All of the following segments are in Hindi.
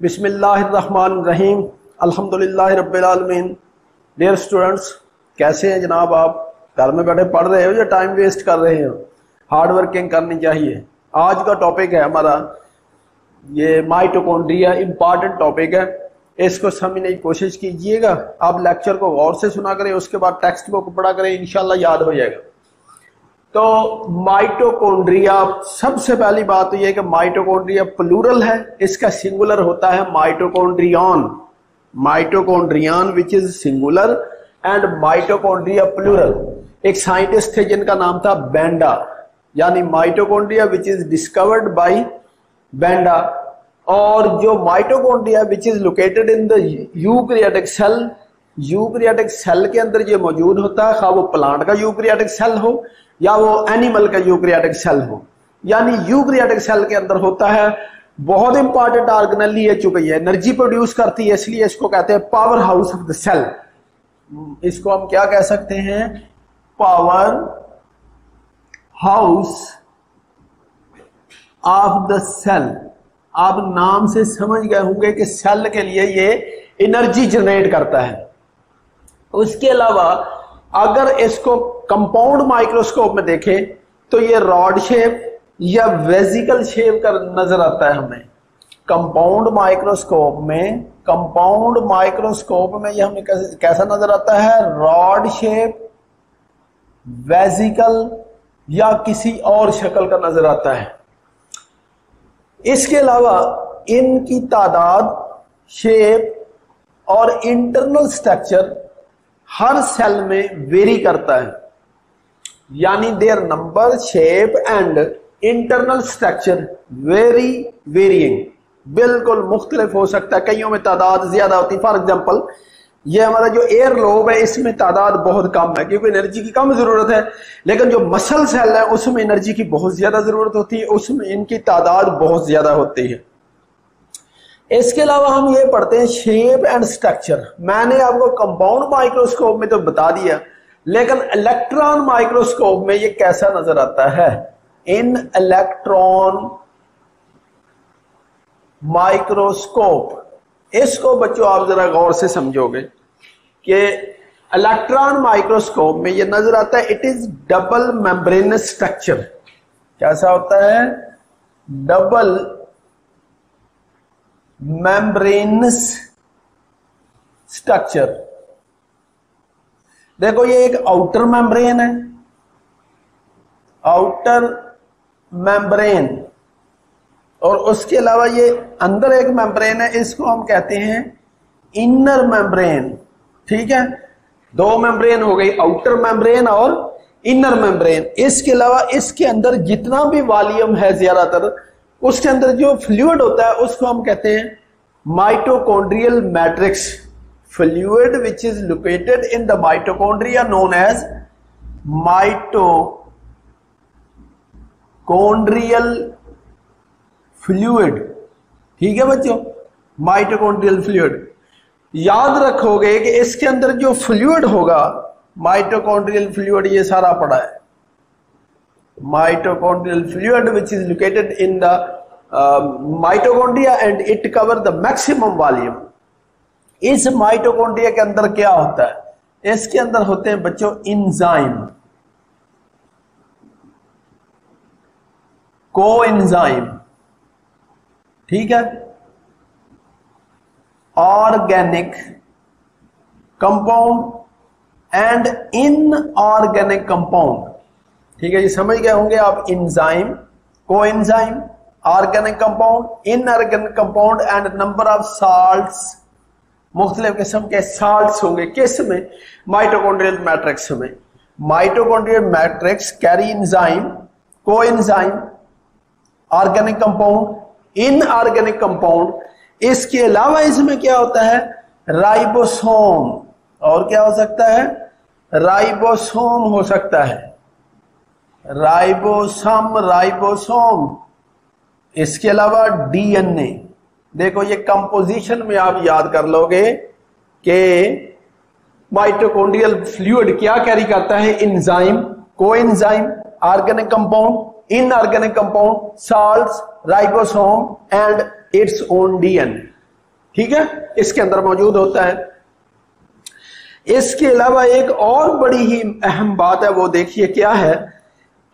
बिस्मिल्लाहिर्रहमानिर्रहीम अल्हम्दुलिल्लाहि रब्बिल आलमीन। डियर स्टूडेंट्स, कैसे हैं जनाब? आप घर में बैठे पढ़ रहे हो या टाइम वेस्ट कर रहे हो? हार्ड वर्किंग करनी चाहिए। आज का टॉपिक है हमारा ये माइटोकॉन्ड्रिया, इंपॉर्टेंट टॉपिक है, इसको समझने की कोशिश कीजिएगा। आप लेक्चर को गौर से सुना करें, उसके बाद टेक्स्ट बुक पढ़ा करें, इंशाल्लाह याद हो जाएगा। तो माइटोकॉन्ड्रिया, सबसे पहली बात तो यह कि माइटोकॉन्ड्रिया प्लूरल है, इसका सिंगुलर होता है mitochondrion, mitochondrion which is singular and mitochondria plural. एक साइंटिस्ट थे जिनका नाम था बेंडा, यानी mitochondria which is discovered by Benda. और जो mitochondria which is located in the eukaryotic cell, eukaryotic cell के अंदर ये मौजूद होता है, खा वो प्लांट का यूकैरियोटिक सेल हो या वो एनिमल का यूकैरियोटिक सेल हो, यानी यूकैरियोटिक सेल के अंदर होता है। बहुत इंपॉर्टेंट ऑर्गेनेल है, चूंकि ये एनर्जी प्रोड्यूस करती है, इसलिए इसको कहते हैं power house of the cell. इसको हम क्या कह सकते हैं? Power house of the cell. आप नाम से समझ गए होंगे कि सेल के लिए ये एनर्जी जनरेट करता है। उसके अलावा अगर इसको कंपाउंड माइक्रोस्कोप में देखें तो ये रॉड शेप या वेजिकल शेप का नजर आता है हमें। कंपाउंड माइक्रोस्कोप में, कंपाउंड माइक्रोस्कोप में ये हमें कैसा नजर आता है? रॉड शेप, वेजिकल या किसी और शक्ल का नजर आता है। इसके अलावा इनकी तादाद, शेप और इंटरनल स्ट्रक्चर हर सेल में वेरी करता है, यानी their number, shape and internal structure vary varying, बिल्कुल मुख्तलिफ हो सकता है। कईयों में तादाद ज्यादा होती है। फॉर एग्जांपल ये हमारा जो एयर लोब है, इसमें तादाद बहुत कम है क्योंकि एनर्जी की कम जरूरत है, लेकिन जो मसल सेल है उसमें एनर्जी की बहुत ज्यादा जरूरत होती है, उसमें इनकी तादाद बहुत ज्यादा होती है। इसके अलावा हम ये पढ़ते हैं शेप एंड स्ट्रक्चर। मैंने आपको कंपाउंड माइक्रोस्कोप में तो बता दिया, लेकिन इलेक्ट्रॉन माइक्रोस्कोप में ये कैसा नजर आता है? इन इलेक्ट्रॉन माइक्रोस्कोप, इसको बच्चों आप जरा गौर से समझोगे कि इलेक्ट्रॉन माइक्रोस्कोप में ये नजर आता है, it is double membranous structure. कैसा होता है? Double membranous structure. देखो ये एक आउटर मेम्ब्रेन है, आउटर मेम्ब्रेन, और उसके अलावा ये अंदर एक मेम्ब्रेन है, इसको हम कहते हैं इनर मेम्ब्रेन। ठीक है, दो मेम्ब्रेन हो गई, आउटर मेम्ब्रेन और इनर मेम्ब्रेन। इसके अलावा इसके अंदर जितना भी वॉल्यूम है ज्यादातर, उसके अंदर जो फ्लूइड होता है उसको हम कहते हैं mitochondrial matrix. Fluid which is located in the mitochondria known as mitochondrial fluid. ठीक है बच्चों, माइटोकॉन्ड्रियल फ्लूइड। याद रखोगे कि इसके अंदर जो फ्लूइड होगा, माइटोकॉन्ड्रियल फ्लूइड, ये सारा पड़ा है mitochondrial fluid which is located in the mitochondria and it cover the maximum volume. इस माइटोकॉन्ड्रिया के अंदर क्या होता है? इसके अंदर होते हैं बच्चों एंजाइम, कोएंजाइम। ठीक है, organic compound and inorganic compound. ठीक है, ये समझ गए होंगे आप। Enzyme, coenzyme, organic compound, inorganic compound and number of salts. मुख्तलिफ किस्म के साल्ट्स होंगे किस में? माइटोकॉन्ड्रियल मैट्रिक्स में। Mitochondrial matrix carry enzyme, coenzyme, organic compound, inorganic compound. इसके अलावा इसमें क्या होता है? राइबोसोम। और क्या हो सकता है? राइबोसोम हो सकता है, राइबोसोम। इसके अलावा डीएनए। देखो ये कंपोजिशन में आप याद कर लोगे कि माइटोकॉन्ड्रियल फ्लूइड क्या कैरी करता है? Enzyme, coenzyme, organic compound, inorganic compound, salts, ribosome and its own DNA. ठीक है, इसके अंदर मौजूद होता है। इसके अलावा एक और बड़ी ही अहम बात है, वो देखिए क्या है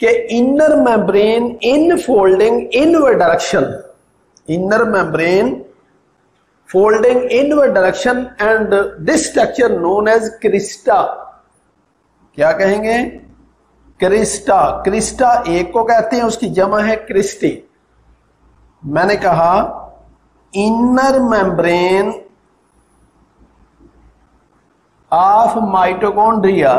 कि inner membrane in folding inward direction, inner membrane folding inward direction and this structure known as crista. क्या कहेंगे? क्रिस्टा। क्रिस्टा एक को कहते हैं, उसकी जमा है क्रिस्टी। मैंने कहा inner membrane of mitochondria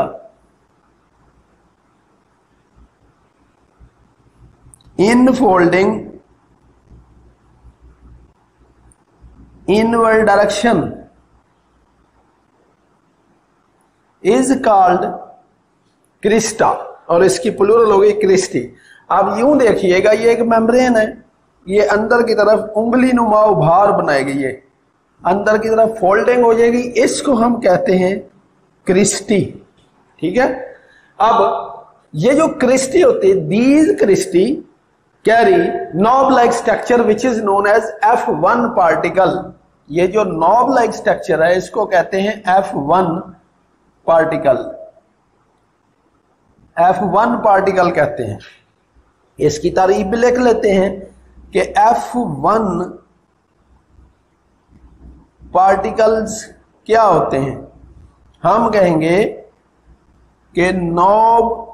in folding inward direction is called Crysta, और इसकी प्लूरल हो गई क्रिस्टी। अब यूं देखिएगा, ये एक मेम्ब्रेन है, ये अंदर की तरफ उंगली नुमा उभार बनाएगी, ये अंदर की तरफ फोल्डिंग हो जाएगी, इसको हम कहते हैं क्रिस्टी। ठीक है, अब ये जो क्रिस्टी होती है, these cristae carry knob like structure which is known as F1 particle. ये जो नॉब लाइक स्ट्रक्चर है इसको कहते हैं F1 पार्टिकल, F1 पार्टिकल कहते हैं। इसकी तारीफ भी लिख लेते हैं कि F1 पार्टिकल्स क्या होते हैं। हम कहेंगे कि knob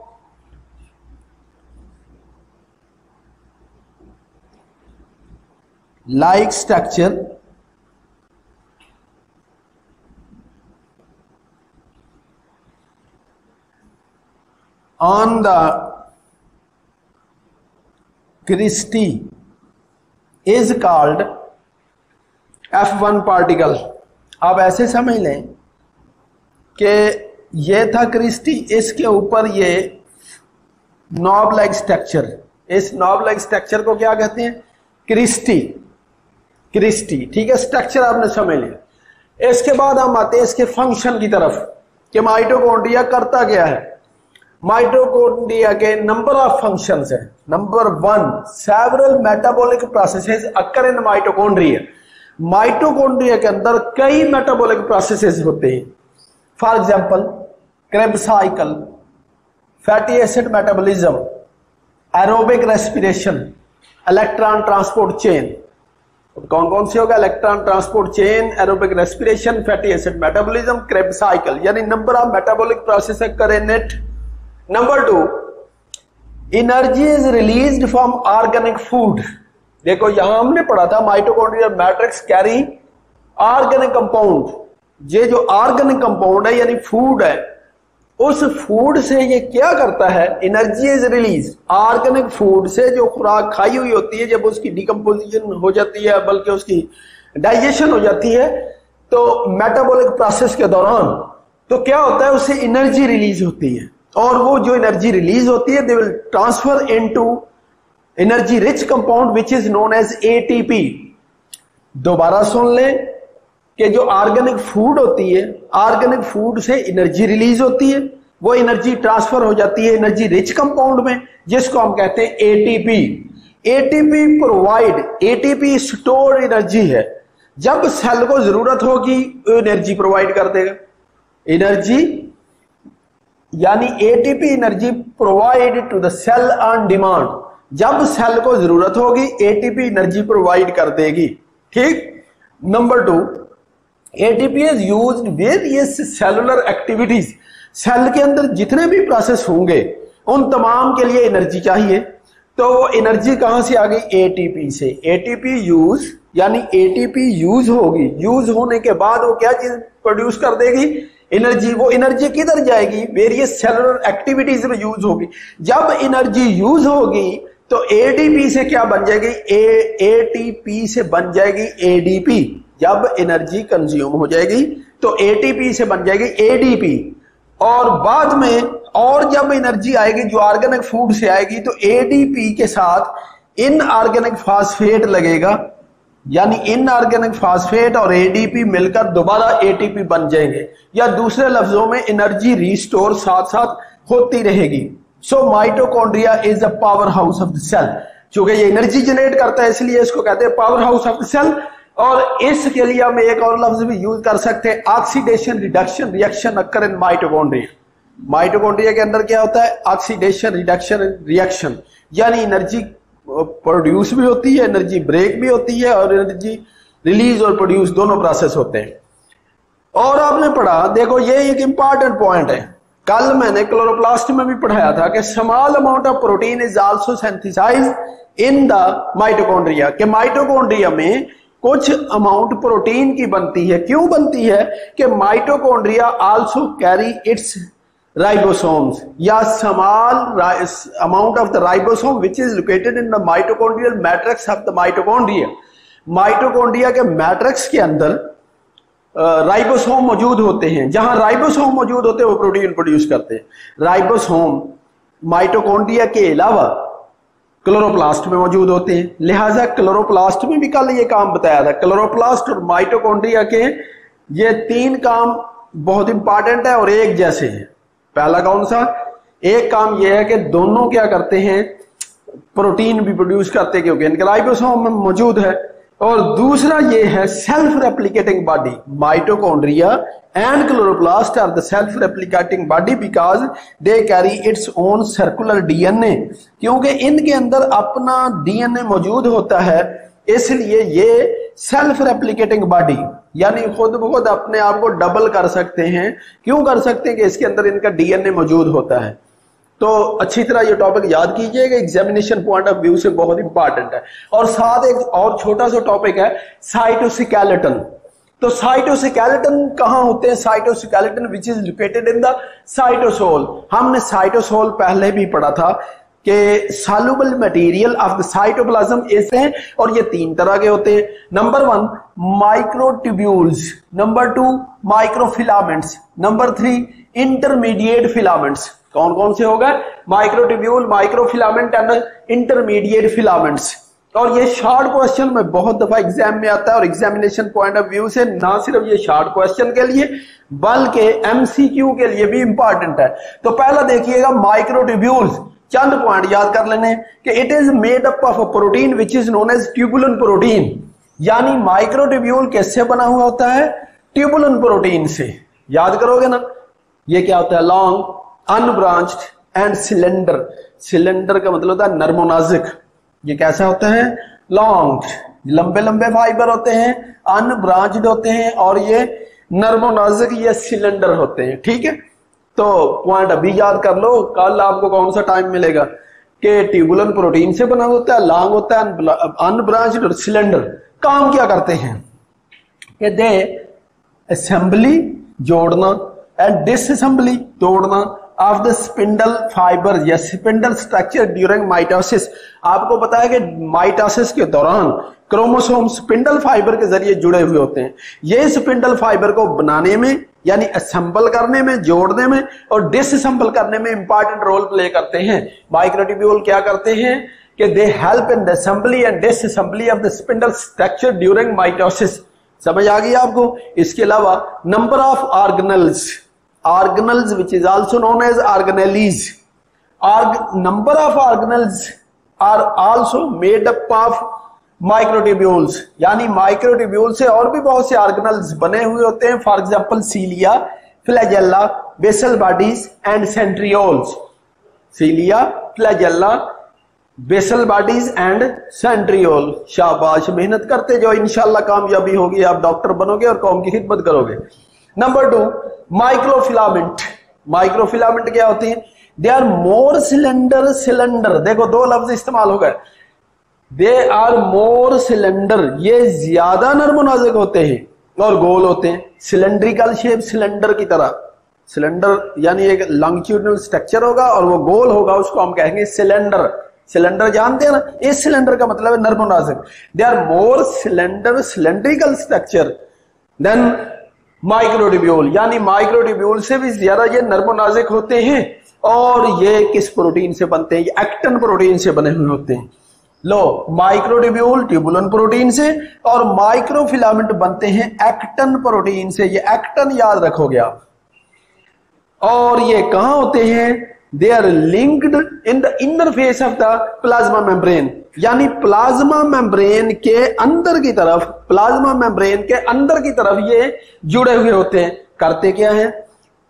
like structure on the Christie is called F1 particle. आप ऐसे समझ लें कि ये था क्रिस्टी, इसके ऊपर ये नॉब लाइक स्ट्रक्चर, इस नॉब लाइक स्ट्रक्चर को क्या कहते हैं? क्रिस्टी। क्रिस्टी, ठीक है, स्ट्रक्चर आपने समझ लिया। इसके बाद हम आते हैं इसके फंक्शन की तरफ कि माइटोकॉन्ड्रिया करता क्या है। माइटोकॉन्ड्रिया के नंबर ऑफ फंक्शंस हैं। Number 1, several metabolic processes occur in mitochondria. Mitochondria के अंदर कई मेटाबॉलिक प्रोसेसेस होते हैं। For example Krebs cycle, fatty acid metabolism, aerobic respiration, electron transport chain. कौन कौन से होगा? Electron transport chain, aerobic respiration, fatty acid metabolism, Krebs cycle, यानी number of metabolic process occur in it. Number 2, energy is released from organic food. देखो यहां हमने पढ़ा था mitochondrial matrix carry organic compound. ये जो ऑर्गेनिक कंपाउंड है यानी फूड है, उस फूड से ये क्या करता है? Energy is release. Organic food से जो खुराक खाई हुई होती है, जब उसकी डिकम्पोजिशन हो जाती है, बल्कि उसकी डाइजेशन हो जाती है, तो मेटाबॉलिक प्रोसेस के दौरान तो क्या होता है? उससे एनर्जी रिलीज होती है, और वो जो एनर्जी रिलीज होती है they will transfer into energy rich compound which is known as ATP. दोबारा सुन लें कि जो ऑर्गेनिक फूड होती है, ऑर्गेनिक फूड से एनर्जी रिलीज होती है, वो एनर्जी ट्रांसफर हो जाती है एनर्जी रिच कंपाउंड में, जिसको हम कहते हैं ATP. ATP provide, ATP stored energy है। जब सेल को जरूरत होगी वो एनर्जी प्रोवाइड कर देगा। एनर्जी यानी ATP energy provide to the cell on demand. जब सेल को जरूरत होगी एटीपी एनर्जी प्रोवाइड कर देगी। ठीक। Number 2, ATP is used various cellular activities. Cell के अंदर जितने भी प्रोसेस होंगे उन तमाम के लिए एनर्जी चाहिए, तो वो एनर्जी कहां से आ गई? एटीपी से। एटीपी यूज यानी एटीपी यूज होगी, यूज होने के बाद वो क्या चीज प्रोड्यूस कर देगी? एनर्जी। वो एनर्जी किधर जाएगी? वेरियस सेलुलर एक्टिविटीज में यूज होगी। जब एनर्जी यूज होगी तो एटीपी से क्या बन जाएगी? एटीपी से बन जाएगी एडीपी। जब एनर्जी कंज्यूम हो जाएगी तो एटीपी से बन जाएगी एडीपी, और बाद में और जब एनर्जी आएगी जो ऑर्गेनिक फूड से आएगी तो एडीपी के साथ इनऑर्गेनिक फास्फेट लगेगा, यानी इनऑर्गेनिक फास्फेट और एडीपी मिलकर दोबारा एटीपी बन जाएंगे, या दूसरे लफ्जों में एनर्जी रिस्टोर साथ साथ होती रहेगी। So mitochondria is a power house of the cell. क्योंकि ये एनर्जी जनरेट करता है इसलिए इसको कहते हैं power house of the cell. और इसके लिए हम एक और लफ्ज भी यूज कर सकते हैं, oxidation reduction reaction occur in mitochondria. Mitochondria के अंदर क्या होता है? ऑक्सीडेशन रिडक्शन रिएक्शन, यानी एनर्जी प्रोड्यूस भी होती है, एनर्जी ब्रेक भी होती है, और एनर्जी रिलीज और प्रोड्यूस दोनों प्रोसेस होते हैं। और आपने पढ़ा, देखो ये एक इंपॉर्टेंट पॉइंट है, कल मैंने क्लोरोप्लास्ट में भी पढ़ाया था कि small amount of protein is also synthesised in the mitochondria, कि माइटोकॉन्ड्रिया में कुछ अमाउंट प्रोटीन की बनती है। क्यों बनती है? कि mitochondria also carry its ribosomes, या small amount of the ribosome which is located in the mitochondrial matrix of the mitochondria. Mitochondria के मैट्रिक्स के अंदर राइबोसोम मौजूद होते हैं, जहां राइबोसोम मौजूद होते हैं वो प्रोटीन प्रोड्यूस करते हैं। राइबोसोम माइटोकॉन्ड्रिया के अलावा क्लोरोप्लास्ट में मौजूद होते हैं, लिहाजा क्लोरोप्लास्ट में भी कल ये काम बताया था। क्लोरोप्लास्ट और माइटोकॉन्ड्रिया के ये तीन काम बहुत इंपॉर्टेंट है और एक जैसे हैं। पहला कौन सा? एक काम यह है कि दोनों क्या करते हैं? प्रोटीन भी प्रोड्यूस करते हैं क्योंकि इनके राइबोसोम में मौजूद है। और दूसरा ये है self replicating body. Mitochondria and chloroplast are the self replicating body because they carry its own circular DNA, क्योंकि इनके अंदर अपना डीएनए मौजूद होता है, इसलिए ये सेल्फ रेप्लिकेटिंग बॉडी यानी खुद ब खुद अपने आप को डबल कर सकते हैं। क्यों कर सकते हैं? कि इसके अंदर इनका डीएनए मौजूद होता है। तो अच्छी तरह ये टॉपिक याद कीजिएगा, एग्जामिनेशन पॉइंट ऑफ व्यू से बहुत इंपॉर्टेंट है। और साथ एक और छोटा सा टॉपिक है साइटोस्केलेटन। तो साइटोस्केलेटन कहां होते हैं? Cytoskeleton which is located in the cytosol. हमने साइटोसोल पहले भी पढ़ा था कि soluble material of the cytoplasm ऐसे हैं, और ये तीन तरह के होते हैं। Number 1 microtubules, number 2 microfilaments, number 3 intermediate filaments. कौन कौन से हो गए? Microtubule, microfilament and intermediate filaments. और ये शॉर्ट क्वेश्चन में बहुत दफा एग्जाम में आता है, और एग्जामिनेशन पॉइंट ऑफ व्यू से ना सिर्फ ये शॉर्ट क्वेश्चन के लिए बल्कि एमसीक्यू के लिए भी इंपॉर्टेंट है। तो पहला देखिएगा माइक्रोट्यूब्यूल्स, चंद पॉइंट याद कर लेने कि it is made up of a protein which is known as tubulin protein. यानी माइक्रोट्यूब्यूल किससे बना हुआ होता है? ट्यूबुलिन प्रोटीन से। याद करोगे ना? ये क्या होता है? Long, unbranched and cylinder. Cylinder का मतलब होता है नर्मोनाजिक। ये कैसा होता है? लॉन्ग, लंबे लंबे फाइबर होते हैं, अनब्रांच्ड होते हैं, और ये नर्मोनाजिक, ये सिलेंडर होते हैं। ठीक है, तो पॉइंट अभी याद कर लो, कल आपको कौन सा टाइम मिलेगा कि ट्यूबुलिन प्रोटीन से बना होता है, लॉन्ग होता है, अनब्रांच्ड और सिलेंडर। काम क्या करते हैं? कि दे असेंबली जोड़ना एंड डिसअसेंबली तोड़ना ऑफ द स्पिंडल फाइबर या स्पिंडल स्ट्रक्चर ड्यूरिंग माइटोसिस। आपको पता है कि माइटोसिस के दौरान क्रोमोसोम स्पिंडल फाइबर के जरिए जुड़े हुए होते हैं। ये स्पिंडल फाइबर को बनाने में यानी असेंबल करने में, जोड़ने में और डिसअसेंबल करने में इंपॉर्टेंट रोल प्ले करते हैं। माइक्रोट्यूब्यूल क्या करते हैं कि दे help in the assembly and disassembly of the spindle structure during mitosis. समझ आ गई आपको? इसके अलावा number of organelles, organelles which is also known as organelles, number of organelles are also made up of microtubules। यानी माइक्रोट्यूब्यूल से और भी बहुत से ऑर्गेनेल्स बने हुए होते हैं। For example cilia, flagella, basal bodies and centrioles. Cilia, flagella, basal bodies and centriole. शाबाश, मेहनत करते जो इंशाल्लाह कामयाबी होगी, आप डॉक्टर बनोगे और कौम की खिदमत करोगे। Number 2 microfilament. माइक्रोफिलामेंट क्या होती है? They are more cylinder. देखो दो लफ्ज इस्तेमाल हो गए, दे आर मोर सिलेंडर। ये ज्यादा नर्मोनाजिक होते हैं और गोल होते हैं, सिलेंड्रिकल शेप, सिलेंडर की तरह। सिलेंडर यानी एक लॉन्गिट्यूडिनल स्ट्रक्चर होगा और वो गोल होगा, उसको हम कहेंगे सिलेंडर। सिलेंडर जानते हैं ना? इस सिलेंडर का मतलब है नर्मोनाजिक। They are more cylindrical structure than microtubule, यानी माइक्रोट्यूब्यूल से भी ज्यादा ये नर्मोनाजिक होते हैं। और ये किस प्रोटीन से बनते हैं? ये एक्टिन प्रोटीन से बने हुए होते हैं। लो, माइक्रोट्यूब्यूल ट्यूबुलिन प्रोटीन से और माइक्रोफिलामेंट बनते हैं एक्टिन प्रोटीन से। ये एक्टिन याद रखोगे आप। और ये कहां होते हैं? They are linked in the inner face of the plasma membrane, यानी प्लाज्मा मेम्ब्रेन के अंदर की तरफ, प्लाज्मा मेम्ब्रेन के अंदर की तरफ ये जुड़े हुए होते हैं। करते क्या है?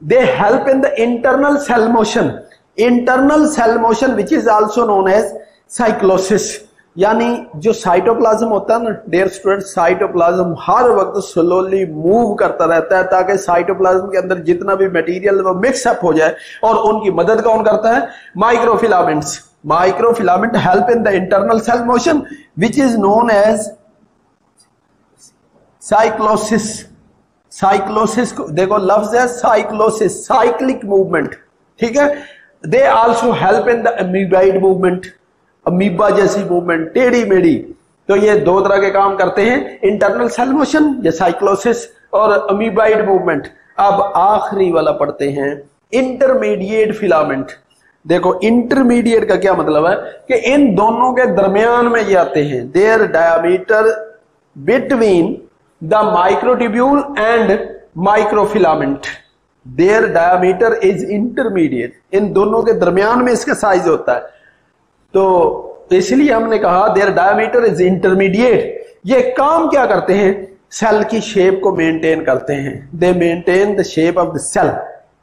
They help in the internal cell motion, internal cell motion which is also known as cyclosis, यानी जो साइटोप्लाज्म होता है ना डियर स्टूडेंट, साइटोप्लाज्म हर वक्त स्लोली मूव करता रहता है ताकि साइटोप्लाज्म के अंदर जितना भी मटेरियल वो मिक्सअप हो जाए, और उनकी मदद कौन करता है? Microfilaments. Microfilament help in the internal cell motion which is known as cyclosis. Cyclosis को देखो, लफ्ज है साइक्लोसिस, साइक्लिक मूवमेंट, ठीक है। They also help in the amoeboid movement, amoeba जैसी मूवमेंट, टेढ़ी मेढ़ी। तो ये दो तरह के काम करते हैं, इंटरनल सेल मोशन या साइक्लोसिस और अमीबाइड मूवमेंट। अब आखिरी वाला पढ़ते हैं, इंटरमीडिएट फिलामेंट। देखो इंटरमीडिएट का क्या मतलब है कि इन दोनों के दरमियान में ये आते हैं। Their diameter between the microtubule and microfilament, their diameter is intermediate, इन दोनों के दरमियान में इसका साइज होता है। तो इसलिए हमने कहा देयर डायमीटर इज इंटरमीडिएट। ये काम क्या करते हैं? सेल की शेप को मेंटेन करते हैं, they maintain the shape of the cell.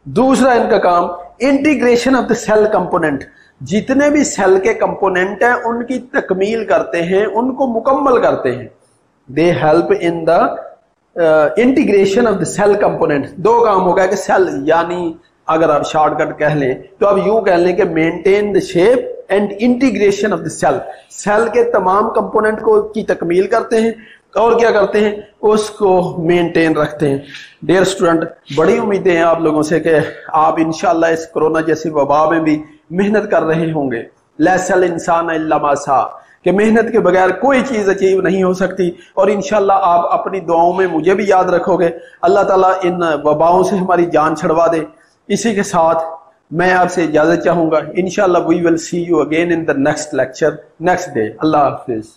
दूसरा इनका काम integration of the cell component, जितने भी सेल के कंपोनेंट हैं उनकी तकमील करते हैं, उनको मुकम्मल करते हैं। They help in the integration of the cell component. दो काम हो गया कि सेल, यानी अगर आप शॉर्टकट कह लें तो आप यूं कह लें कि maintain the shape and integration of the cell. Cell के तमाम कंपोनेंट को की तकमील करते हैं और क्या करते हैं? उसको मेंटेन रखते हैं। डियर स्टूडेंट, बड़ी उम्मीदें हैं आप लोगों से कि आप इंशाल्लाह इस कोरोना जैसी वबा में भी मेहनत कर रहे होंगे। लैसल इंसान इल्ला मा सा, कि मेहनत के बगैर कोई चीज अचीव नहीं हो सकती। और इंशाल्लाह आप अपनी दुआओं में मुझे भी याद रखोगे। अल्लाह ताला इन वबाओं से हमारी जान छुड़वा दे। इसी के साथ मैं आपसे इजाजत चाहूंगा। इंशाल्लाह we will see you again in the next lecture, next day. अल्लाह हाफिज।